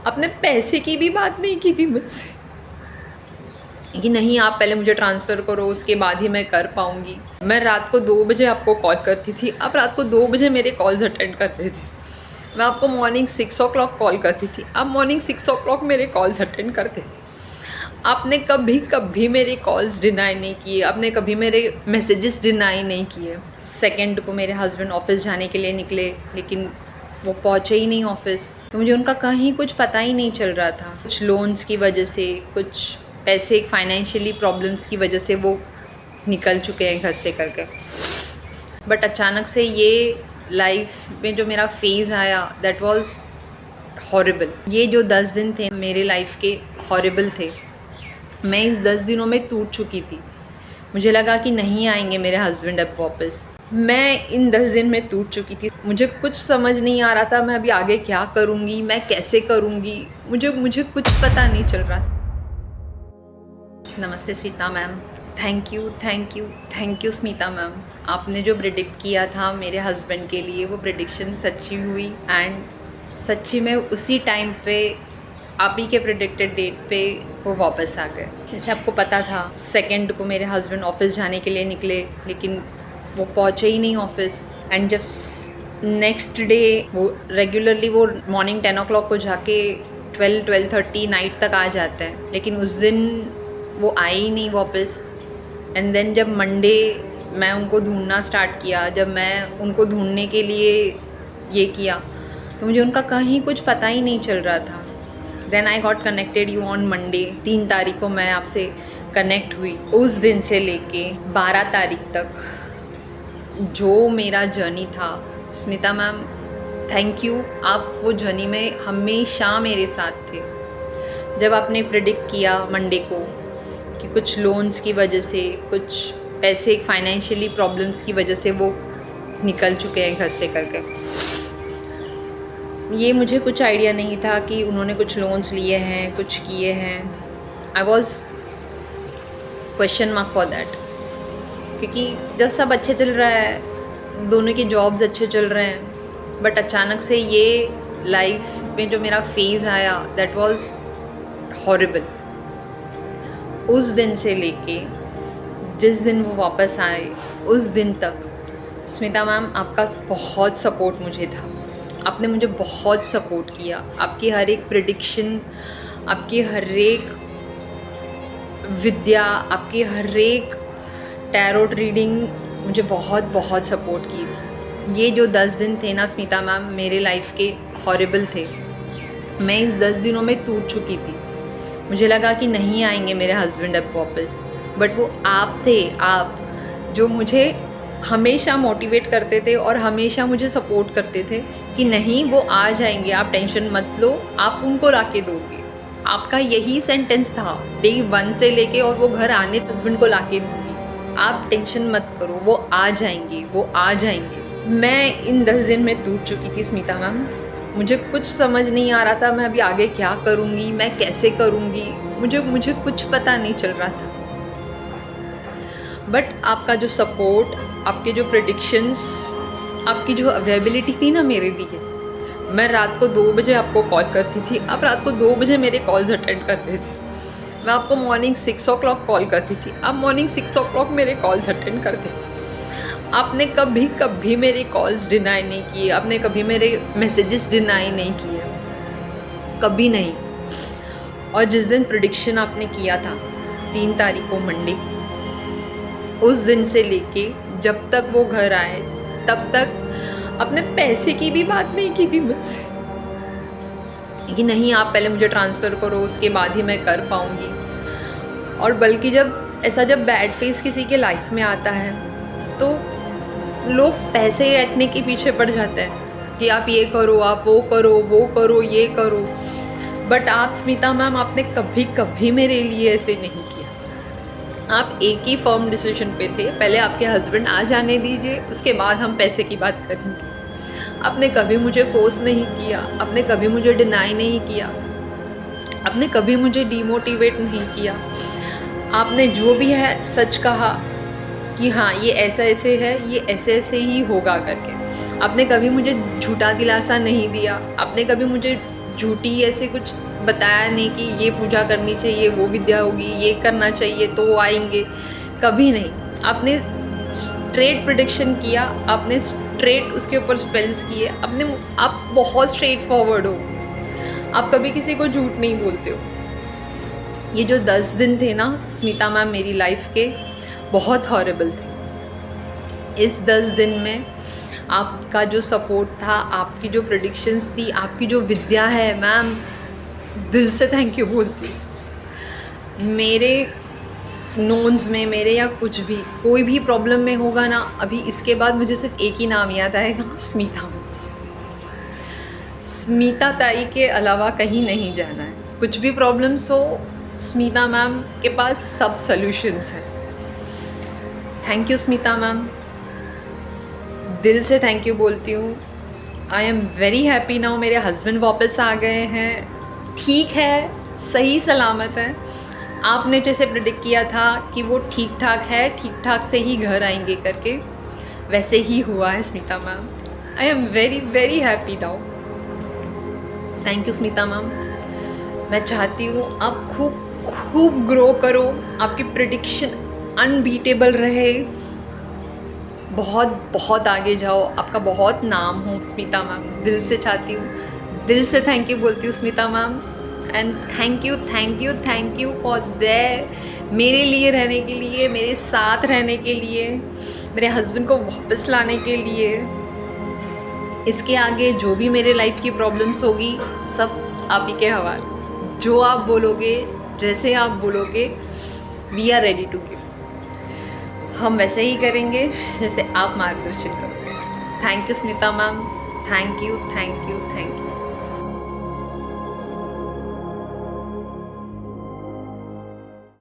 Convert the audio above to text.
आपने पैसे की भी बात नहीं की थी मुझसे कि नहीं आप पहले मुझे ट्रांसफ़र करो उसके बाद ही मैं कर पाऊँगी। मैं रात को 2 बजे आपको कॉल करती थी, आप रात को 2 बजे मेरे कॉल्स अटेंड करते थे। मैं आपको मॉर्निंग 6 ओ क्लॉक कॉल करती थी, आप मॉर्निंग 6 ओ क्लॉक मेरे कॉल्स अटेंड करते थे। आपने कभी कभी मेरे कॉल्स डिनाई नहीं किए, आपने कभी मेरे मैसेजेस डिनाई नहीं किए। सेकंड को मेरे हस्बैंड ऑफिस जाने के लिए निकले, लेकिन वो पहुँचे ही नहीं ऑफिस, तो मुझे उनका कहीं कुछ पता ही नहीं चल रहा था। कुछ लोन्स की वजह से, कुछ पैसे फाइनेंशियली प्रॉब्लम्स की वजह से वो निकल चुके हैं घर से करके। बट अचानक से ये लाइफ में जो मेरा फेज़ आया, दैट वाज हॉरिबल। ये जो 10 दिन थे मेरे लाइफ के, हॉरिबल थे। मैं इस 10 दिनों में टूट चुकी थी। मुझे लगा कि नहीं आएंगे मेरे हस्बैंड अब वापस। मैं इन 10 दिन में टूट चुकी थी। मुझे कुछ समझ नहीं आ रहा था मैं अभी आगे क्या करूँगी, मैं कैसे करूँगी, मुझे कुछ पता नहीं चल रहा। नमस्ते Smita ma'am. Thank you Smita ma'am. आपने जो प्रिडिक्ट किया था मेरे हस्बैंड के लिए, वो प्रिडिक्शन सच्ची हुई एंड सच्ची में उसी टाइम पे, आप ही के प्रिडिक्टेड डेट पे वो वापस आ गए। जैसे आपको पता था, सेकंड को मेरे हस्बैंड ऑफिस जाने के लिए निकले, लेकिन वो पहुँचे ही नहीं ऑफिस। एंड जब नेक्स्ट डे वो रेगुलरली वो मॉर्निंग 10 ओ क्लॉक को जाके 12-12:30 नाइट तक आ जाता है, लेकिन उस दिन वो आए ही नहीं वापस। एंड देन जब मंडे मैं उनको ढूंढना स्टार्ट किया, जब मैं उनको ढूंढने के लिए ये किया, तो मुझे उनका कहीं कुछ पता ही नहीं चल रहा था। Then I got connected you on Monday. 3 तारीख को मैं आपसे कनेक्ट हुई। उस दिन से लेके 12 तारीख तक जो मेरा जर्नी था, स्मिता मैम थैंक यू, आप वो जर्नी में हमेशा मेरे साथ थे। जब आपने प्रिडिक्ट किया मंडे को कि कुछ लोन्स की वजह से, कुछ पैसे फाइनेंशियली प्रॉब्लम्स की वजह से वो निकल चुके हैं घर से करके, ये मुझे कुछ आइडिया नहीं था कि उन्होंने कुछ लोन्स लिए हैं, कुछ किए हैं। I was question mark for that, क्योंकि जब सब अच्छे चल रहा है, दोनों के जॉब्स अच्छे चल रहे हैं, बट अचानक से ये लाइफ में जो मेरा फेज़ आया, दैट वाज हॉरिबल। उस दिन से लेके जिस दिन वो वापस आए, उस दिन तक स्मिता मैम आपका बहुत सपोर्ट मुझे था। आपने मुझे बहुत सपोर्ट किया। आपकी हर एक प्रेडिक्शन, आपकी हर एक विद्या, आपकी हर एक टैरोट रीडिंग मुझे बहुत बहुत सपोर्ट की थी। ये जो 10 दिन थे ना स्मिता मैम, मेरे लाइफ के हॉरिबल थे। मैं इस 10 दिनों में टूट चुकी थी। मुझे लगा कि नहीं आएंगे मेरे हस्बैंड अब वापस, बट वो आप थे, आप जो मुझे हमेशा मोटिवेट करते थे और हमेशा मुझे सपोर्ट करते थे कि नहीं वो आ जाएंगे, आप टेंशन मत लो, आप उनको ला के दोगे। आपका यही सेंटेंस था डे 1 से लेके, और वो घर आने हस्बैंड को ला के दूँगी, आप टेंशन मत करो, वो आ जाएंगे, वो आ जाएंगे। मैं इन 10 दिन में टूट चुकी थी स्मिता मैम। मुझे कुछ समझ नहीं आ रहा था मैं अभी आगे क्या करूँगी, मैं कैसे करूँगी, मुझे कुछ पता नहीं चल रहा था। बट आपका जो सपोर्ट, आपके जो प्रेडिक्शंस, आपकी जो अवेलेबिलिटी थी ना मेरे लिए, मैं रात को 2 बजे आपको कॉल करती थी, आप रात को 2 बजे मेरे कॉल्स अटेंड करते थे। मैं आपको मॉर्निंग 6 ओ क्लॉक कॉल करती थी, आप मॉर्निंग 6 ओ क्लॉक मेरे कॉल्स अटेंड करते थे। आपने कभी कभी मेरे कॉल्स डिनाई नहीं किए, आपने कभी मेरे मैसेजेस डिनाई नहीं किए, कभी नहीं। और जिस दिन प्रेडिक्शन आपने किया था 3 तारीख को मंडे, उस दिन से लेके जब तक वो घर आए तब तक आपने पैसे की भी बात नहीं की थी मुझसे कि नहीं आप पहले मुझे ट्रांसफ़र करो उसके बाद ही मैं कर पाऊँगी। और बल्कि जब बैड फेस किसी के लाइफ में आता है तो लोग पैसे रटने के पीछे पड़ जाते हैं कि आप ये करो, आप वो करो, वो करो, ये करो। बट आप स्मिता मैम, आपने कभी कभी मेरे लिए ऐसे नहीं किया। आप एक ही फर्म डिसीजन पे थे, पहले आपके हस्बैंड आ जाने दीजिए, उसके बाद हम पैसे की बात करेंगे। आपने कभी मुझे फोर्स नहीं किया, आपने कभी मुझे डिनाई नहीं किया, आपने कभी मुझे डीमोटिवेट नहीं किया। आपने जो भी है सच कहा कि हाँ ये ऐसा ऐसे है, ये ऐसे ऐसे ही होगा करके। आपने कभी मुझे झूठा दिलासा नहीं दिया, आपने कभी मुझे झूठी ऐसे कुछ बताया नहीं कि ये पूजा करनी चाहिए, वो विद्या होगी, ये करना चाहिए तो वो आएंगे, कभी नहीं। आपने स्ट्रेट प्रेडिक्शन किया, आपने स्ट्रेट उसके ऊपर स्पेल्स किए, आप बहुत स्ट्रेट फॉरवर्ड हो, आप कभी किसी को झूठ नहीं बोलते हो। ये जो 10 दिन थे ना स्मिता मैम मेरी लाइफ के, बहुत हॉरेबल थे। इस 10 दिन में आपका जो सपोर्ट था, आपकी जो प्रेडिक्शंस थी, आपकी जो विद्या है मैम, दिल से थैंक यू बोलती हूँ। मेरे नोन्स में मेरे या कुछ भी कोई भी प्रॉब्लम में होगा ना, अभी इसके बाद मुझे सिर्फ एक ही नाम याद आएगा, स्मिता मैम। स्मिता ताई के अलावा कहीं नहीं जाना है। कुछ भी प्रॉब्लम्स हो, स्मिता मैम के पास सब सॉल्यूशंस हैं। थैंक यू स्मिता मैम, दिल से थैंक यू बोलती हूँ। I am very happy now, मेरे हस्बैंड वापस आ गए हैं, ठीक है, सही सलामत है। आपने जैसे प्रेडिक्ट किया था कि वो ठीक ठाक है, ठीक ठाक से ही घर आएंगे करके, वैसे ही हुआ है Smita ma'am. I am very very happy now. Thank you Smita ma'am. मैं चाहती हूँ आप खूब खूब ग्रो करो, आपकी प्रेडिक्शन अनबीटेबल रहे, बहुत बहुत आगे जाओ, आपका बहुत नाम हो स्मिता मैम। दिल से चाहती हूँ, दिल से थैंक यू बोलती हूँ Smita ma'am. And thank you thank you thank you for their, मेरे लिए रहने के लिए, मेरे साथ रहने के लिए, मेरे हस्बैंड को वापस लाने के लिए। इसके आगे जो भी मेरे लाइफ की प्रॉब्लम्स होगी सब आप ही के हवाले। जो आप बोलोगे, जैसे आप बोलोगे, we are ready to give. हम वैसे ही करेंगे जैसे आप मार्गदर्शन करोगे। Thank you Smita ma'am, thank you thank you thank you.